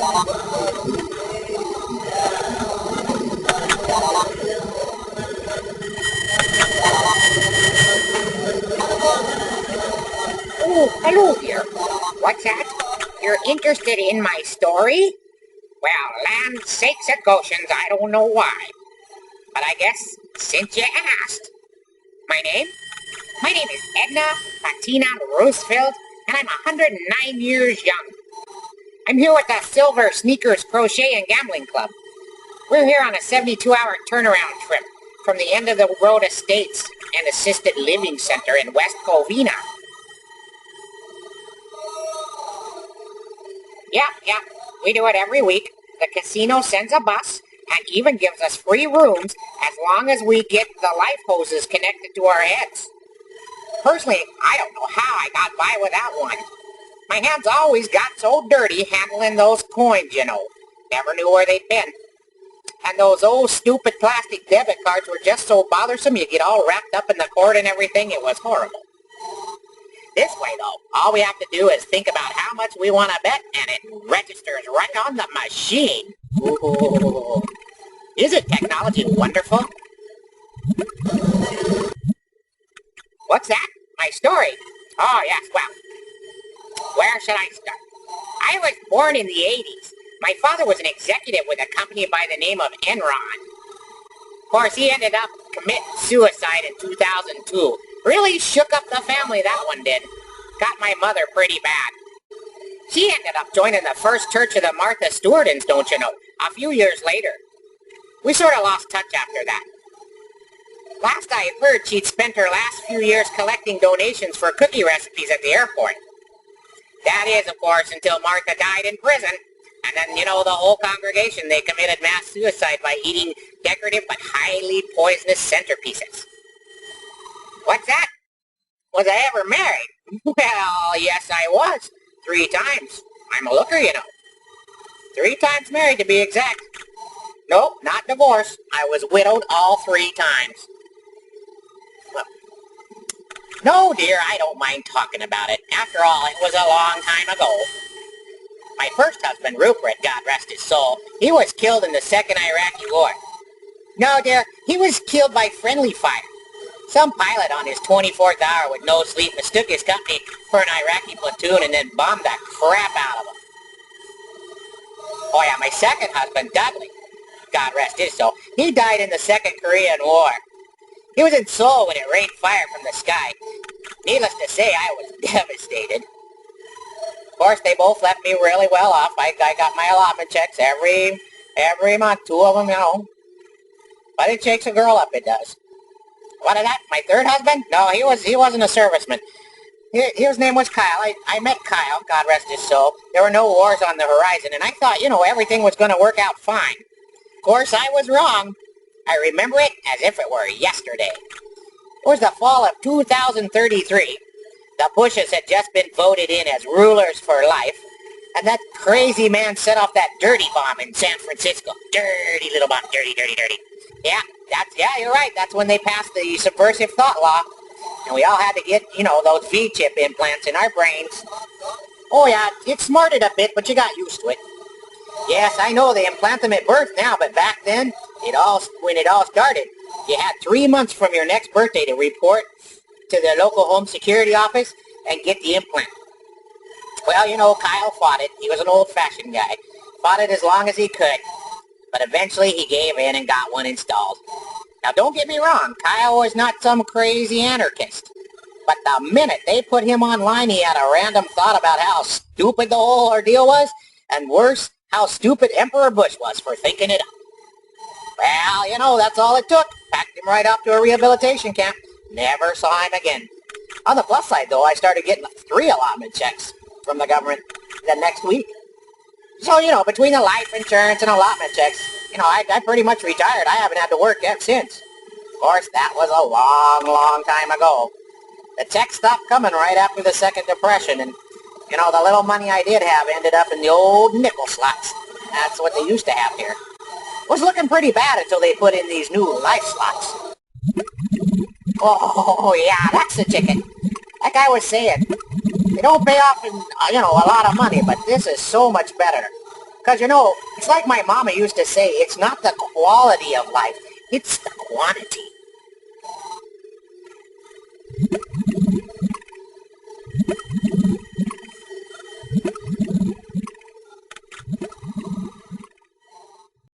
Oh, hello there. What's that? You're interested in my story? Well, land sakes at Goshen's, I don't know why. But I guess, since you asked. My name? My name is Edna Patina Roosevelt, and I'm 109 years young. I'm here with the Silver Sneakers Crochet and Gambling Club. We're here on a 72-hour turnaround trip from the end of the road estates and assisted living center in West Covina. Yeah, we do it every week. The casino sends a bus and even gives us free rooms as long as we get the life hoses connected to our heads. Personally, I don't know how I got by without one. My hands always got so dirty handling those coins, you know. Never knew where they'd been. And those old stupid plastic debit cards were just so bothersome you get all wrapped up in the cord and everything. It was horrible. This way, though, all we have to do is think about how much we want to bet, and it registers right on the machine. Ooh. Isn't technology wonderful? What's that? My story? Oh, yes, well, where should I start? I was born in the 80s. My father was an executive with a company by the name of Enron. Of course, he ended up committing suicide in 2002. Really shook up the family, that one did. Got my mother pretty bad. She ended up joining the First Church of the Martha Stewartons, don't you know, a few years later. We sort of lost touch after that. Last I heard, she'd spent her last few years collecting donations for cookie recipes at the airport. That is, of course, until Martha died in prison. And then, you know, the whole congregation, they committed mass suicide by eating decorative but highly poisonous centerpieces. What's that? Was I ever married? Well, yes, I was. 3 times. I'm a looker, you know. 3 times married, to be exact. Nope, not divorced. I was widowed all 3 times. Well, no, dear, I don't mind talking about it. After all, it was a long time ago. My first husband, Rupert, God rest his soul, he was killed in the Second Iraqi War. No, dear, he was killed by friendly fire. Some pilot on his 24th hour with no sleep mistook his company for an Iraqi platoon and then bombed the crap out of them. Oh yeah, my second husband, Dudley, God rest his soul, he died in the Second Korean War. He was in Seoul when it rained fire from the sky. Needless to say, I was devastated. Of course, they both left me really well off. I got my allotment checks every month, 2 of them, you know. But it shakes a girl up, it does. What is that? My third husband? No, he wasn't a serviceman. His name was Kyle. I met Kyle, God rest his soul. There were no wars on the horizon, and I thought, you know, everything was going to work out fine. Of course, I was wrong. I remember it as if it were yesterday. It was the fall of 2033. The Bushes had just been voted in as rulers for life, and that crazy man set off that dirty bomb in San Francisco. Dirty little bomb. Dirty. Yeah, you're right. That's when they passed the subversive thought law. And we all had to get, you know, those V-chip implants in our brains. Oh, yeah, it smarted a bit, but you got used to it. Yes, I know they implant them at birth now, but back then, when it all started, you had 3 months from your next birthday to report to the local home security office and get the implant. Well, you know, Kyle fought it. He was an old-fashioned guy. Fought it as long as he could. But eventually he gave in and got one installed. Now, don't get me wrong, Kyle was not some crazy anarchist. But the minute they put him online, he had a random thought about how stupid the whole ordeal was, and worse, how stupid Emperor Bush was for thinking it up. Well, you know, that's all it took. Packed him right off to a rehabilitation camp. Never saw him again. On the plus side, though, I started getting 3 allotment checks from the government the next week. So, you know, between the life insurance and allotment checks, you know, I pretty much retired. I haven't had to work yet since. Of course, that was a long time ago. The checks stopped coming right after the Second Depression, and, you know, the little money I did have ended up in the old nickel slots. That's what they used to have here. It was looking pretty bad until they put in these new life slots. Oh, yeah, that's the ticket. Like I was saying, they don't pay off in, you know, a lot of money, but this is so much better. Because, you know, it's like my mama used to say, it's not the quality of life, it's the quantity.